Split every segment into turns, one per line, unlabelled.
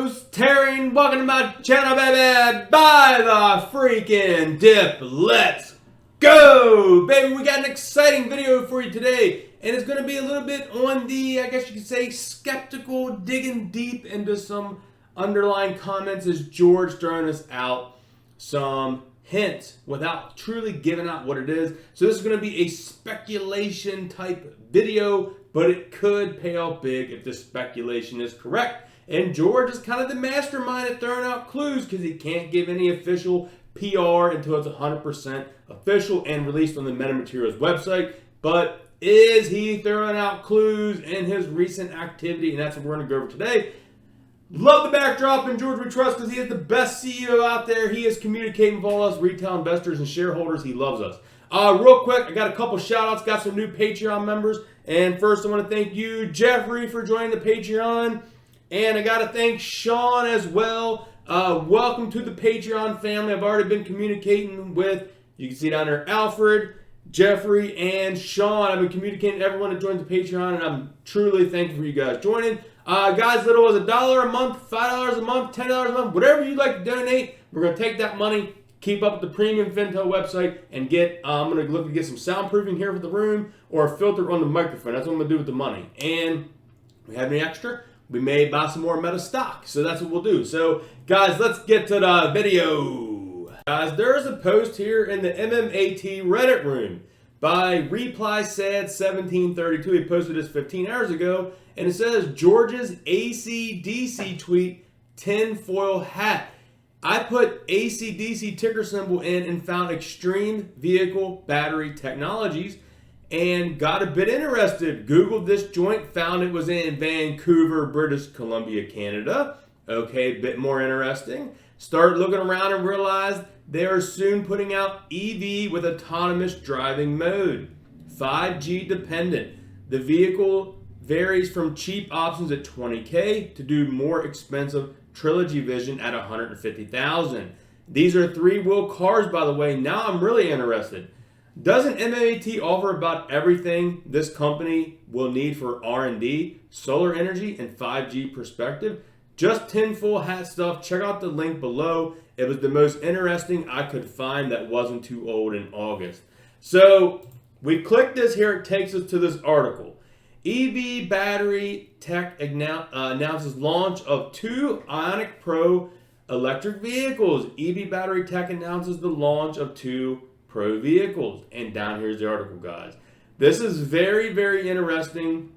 host, Terry, and welcome to my channel, baby. By the freaking dip. Let's go, baby. We got an exciting video for you today, and it's going to be a little bit on the, I guess you could say, skeptical, digging deep into some underlying comments as George throwing us out some hints without truly giving out what it is. So this is going to be a speculation type video, but it could pay off big if the speculation is correct. And George is kind of the mastermind at throwing out clues because he can't give any official PR until it's 100% official and released on the METATERRY website. But is he throwing out clues in his recent activity? And that's what we're going to go over today. Love the backdrop in George we trust because he is the best CEO out there. He is communicating with all us retail investors and shareholders. He loves us. Real quick, I got a couple shout outs, got some new Patreon members. And first I want to thank you, Jeffrey, for joining the Patreon. And I got to thank Sean as well. Welcome to the Patreon family. I've already been communicating with, you can see down there, Alfred, Jeffrey, and Sean. I've been communicating to everyone that joins the Patreon, and I'm truly thankful for you guys joining. Guys, little as $1 a month, $5 a month, $10 a month, whatever you'd like to donate, we're going to take that money, keep up with the premium Fintel website, and get, I'm going to look to get some soundproofing here for the room or a filter on the microphone. That's what I'm going to do with the money. And if we have any extra, we may buy some more Meta stock. So that's what we'll do. So, guys, let's get to the video. Guys, there's a post here in the MMAT Reddit room by Reply Said 1732. He posted this 15 hours ago. And it says, George's AC/DC tweet, tinfoil hat. I put AC/DC ticker symbol in and found Extreme Vehicle Battery Technologies and got a bit interested. Googled this joint, found it was in Vancouver, British Columbia, Canada. Okay, bit more interesting. Started looking around and realized they are soon putting out EV with autonomous driving mode. 5G dependent. The vehicle varies from cheap options at $20K to do more expensive Trilogy Vision at $150,000. These are three-wheel cars, by the way. Now I'm really interested. Doesn't MAT offer about everything this company will need for R&D, solar energy, and 5G perspective? Just tinfoil hat stuff. Check out the link below. It was the most interesting I could find that wasn't too old in August. So we click this here. It takes us to this article. EV Battery Tech announces launch of 2 Ioniq Pro electric vehicles. EV Battery Tech announces the launch of 2 Pro vehicles. And down here's the article, guys. This is very, very interesting.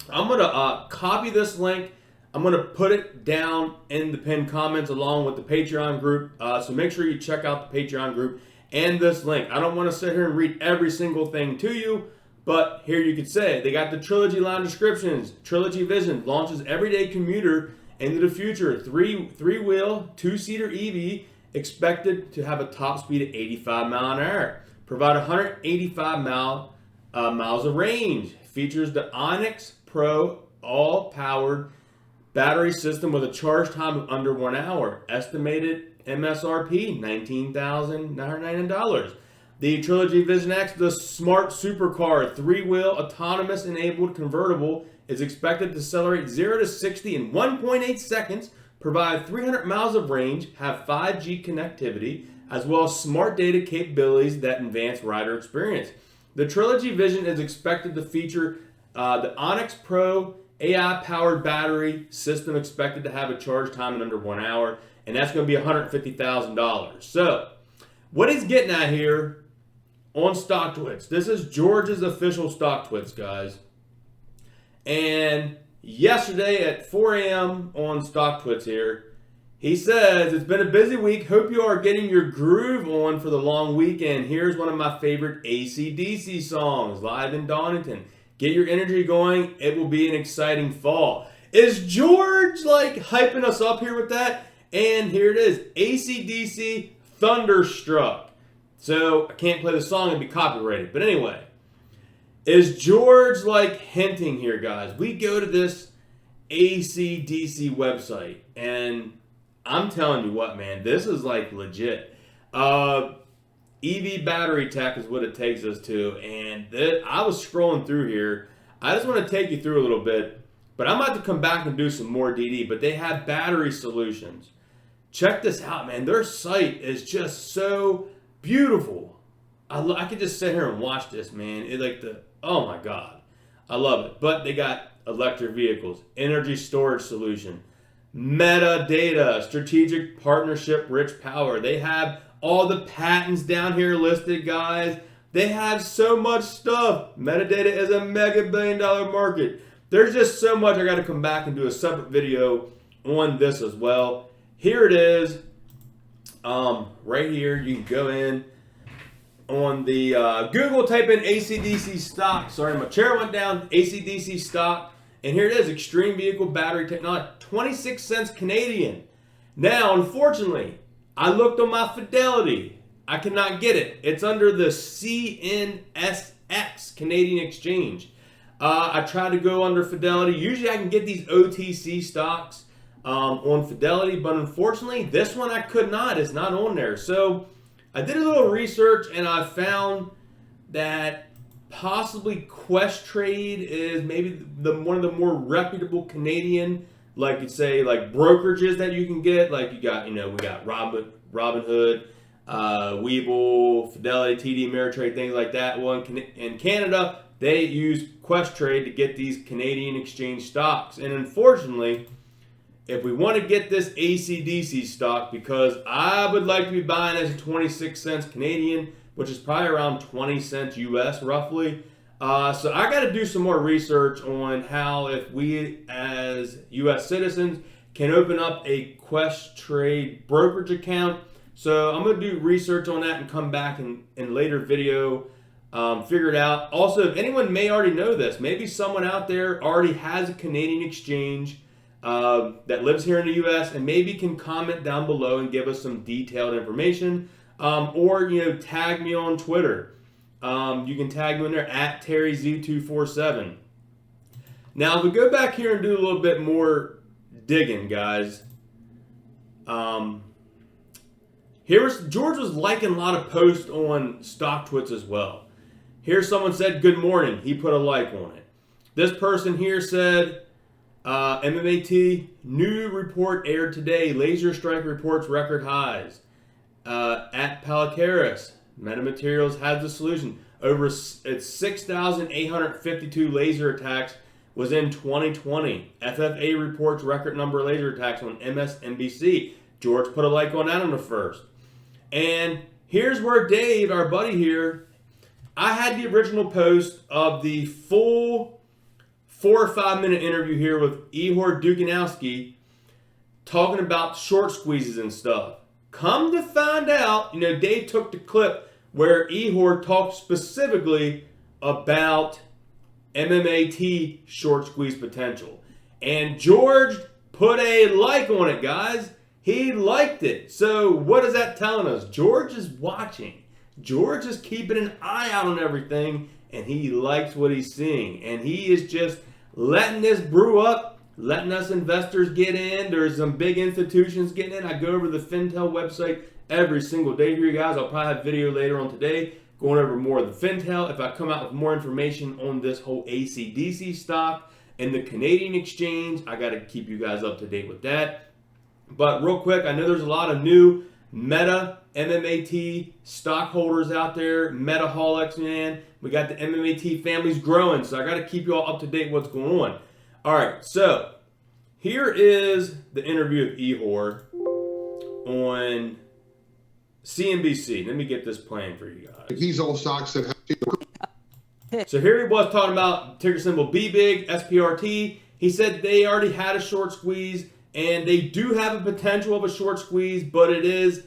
I'm going to copy this link. I'm going to put it down in the pinned comments along with the Patreon group. So make sure you check out the Patreon group and this link. I don't want to sit here and read every single thing to you. But here you could say, they got the Trilogy line descriptions. Trilogy Vision launches everyday commuter into the future. Three-wheel, 2-seater EV expected to have a top speed of 85 miles an hour. Provide 185 miles of range. Features the Ioniq Pro all-powered battery system with a charge time of under 1 hour. Estimated MSRP, $19,999. The Trilogy Vision X, the smart supercar, 3-wheel, autonomous-enabled convertible, is expected to accelerate 0 to 60 in 1.8 seconds, provide 300 miles of range, have 5G connectivity, as well as smart data capabilities that advance rider experience. The Trilogy Vision is expected to feature the Ioniq Pro AI-powered battery system expected to have a charge time in under 1 hour, and that's going to be $150,000. So, what he's getting at here on StockTwits. This is George's official StockTwits, guys. And yesterday at 4 a.m. on StockTwits here, he says, it's been a busy week. Hope you are getting your groove on for the long weekend. Here's one of my favorite AC/DC songs, live in Donington. Get your energy going. It will be an exciting fall. Is George like hyping us up here with that? And here it is, AC/DC Thunderstruck. So, I can't play the song and be copyrighted. But anyway, is George like hinting here, guys? We go to this AC/DC website, and I'm telling you what, man, this is like legit. EV Battery Tech is what it takes us to, and I was scrolling through here. I just want to take you through a little bit. But I'm about to come back and do some more DD, but they have battery solutions. Check this out, man. Their site is just so beautiful. I could just sit here and watch this, man. Oh my God. I love it. But they got electric vehicles, energy storage solution, metadata, strategic partnership, rich power. They have all the patents down here listed, guys. They have so much stuff. Metadata is a mega billion-dollar market. There's just so much. I got to come back and do a separate video on this as well. Here it is. Right here, you can go in on the Google, type in AC/DC stock. Sorry, my chair went down. AC/DC stock. And here it is, extreme vehicle battery technology, 26 cents Canadian. Now, unfortunately, I looked on my Fidelity. I cannot get it. It's under the CNSX, Canadian Exchange. I tried to go under Fidelity. Usually I can get these OTC stocks on Fidelity, but unfortunately, this one I could not. It's not on there. So I did a little research, and I found that possibly Questrade is maybe one of the more reputable Canadian, like you'd say, like brokerages that you can get. Like you got, we got Robinhood, Webull, Fidelity, TD Ameritrade, things like that. Well, in Canada, they use Questrade to get these Canadian exchange stocks. And unfortunately, if we want to get this AC/DC stock, because I would like to be buying as 26 cents Canadian, which is probably around 20 cents US roughly. So I got to do some more research on how, if we as US citizens can open up a Questrade brokerage account. So I'm going to do research on that and come back in later video, figure it out. Also, if anyone may already know this, maybe someone out there already has a Canadian exchange that lives here in the US, and maybe can comment down below and give us some detailed information. Or tag me on Twitter. You can tag me in there at TerryZ247. Now, if we go back here and do a little bit more digging, guys. George was liking a lot of posts on StockTwits as well. Here someone said, good morning. He put a like on it. This person here said, MMAT, new report aired today. Laser strike reports record highs. At Palacaris, Metamaterials has the solution. Its 6,852 laser attacks was in 2020. FFA reports record number of laser attacks on MSNBC. George put a like on that on the first. And here's where Dave, our buddy here, I had the original post of the full 4 or 5 minute interview here with Ihor Dukanowski talking about short squeezes and stuff. Come to find out, Dave took the clip where Ihor talked specifically about MMAT short squeeze potential. And George put a like on it, guys. He liked it. So what is that telling us? George is watching. George is keeping an eye out on everything, and he likes what he's seeing. And he is just letting this brew up, letting us investors get in. There's some big institutions getting in. I go over the Fintel website every single day here, guys. I'll probably have a video later on today going over more of the Fintel. If I come out with more information on this whole AC/DC stock and the Canadian exchange, I got to keep you guys up to date with that. But real quick, I know there's a lot of new Meta MMAT stockholders out there, Metaholics, man. We got the MMAT families growing, so I got to keep you all up to date what's going on. All right, so here is the interview of Ihor on CNBC. Let me get this playing for you guys.
These old stocks that have...
So here he was talking about ticker symbol BBIG, SPRT. He said they already had a short squeeze, and they do have a potential of a short squeeze, but it is,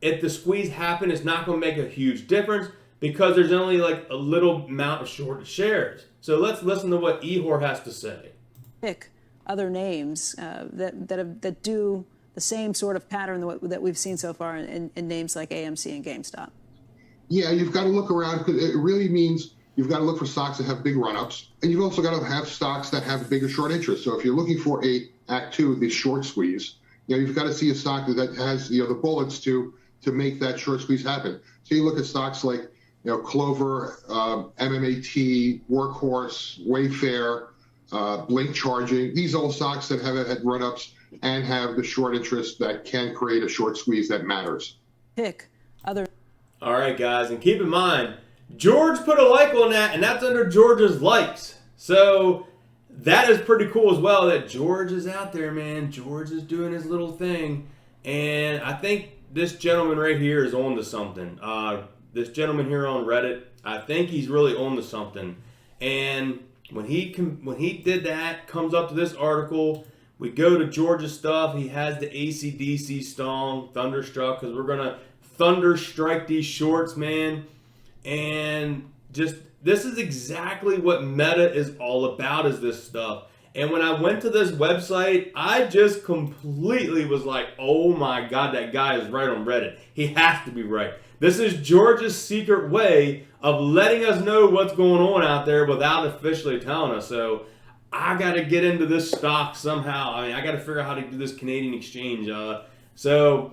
if the squeeze happens, it's not going to make a huge difference because there's only like a little amount of short shares. So let's listen to what Ihor has to say.
Pick other names that do the same sort of pattern that we've seen so far in names like AMC and GameStop.
Yeah, you've got to look around because it really means you've got to look for stocks that have big run-ups, and you've also got to have stocks that have bigger short interest. So if you're looking for a Act 2, the short squeeze, you've got to see a stock that has the bullets to make that short squeeze happen. So you look at stocks like Clover, MMAT, Workhorse, Wayfair, Blink charging. These old stocks that have had run-ups and have the short interest that can create a short squeeze that matters.
Pick other.
All right, guys, and keep in mind, George put a like on that, and that's under George's likes. So that is pretty cool as well that George is out there, man. George is doing his little thing. And I think this gentleman right here is on to something. This gentleman here on Reddit, I think he's really on to something. And when he did that, comes up to this article, we go to George's stuff. He has the AC/DC song, Thunderstruck, because we're going to thunderstrike these shorts, man. And just, this is exactly what Meta is all about, is this stuff. And when I went to this website, I just completely was like, oh my God, that guy is right on Reddit. He has to be right. This is George's secret way of letting us know what's going on out there without officially telling us. So I got to get into this stock somehow. I mean, I got to figure out how to do this Canadian exchange. So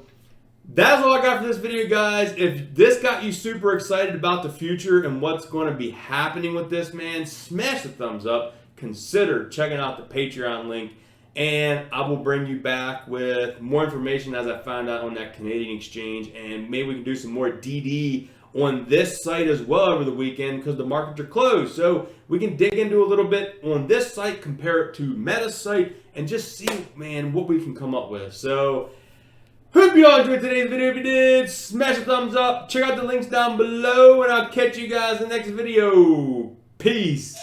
that's all I got for this video, guys. If this got you super excited about the future and what's going to be happening with this, man, smash the thumbs up. Consider checking out the Patreon link, and I will bring you back with more information as I find out on that Canadian exchange, and maybe we can do some more DD on this site as well over the weekend because the markets are closed. So we can dig into a little bit on this site, compare it to Meta's site, and just see, man, what we can come up with. So hope you all enjoyed today's video. If you did, smash a thumbs up. Check out the links down below, and I'll catch you guys in the next video. Peace.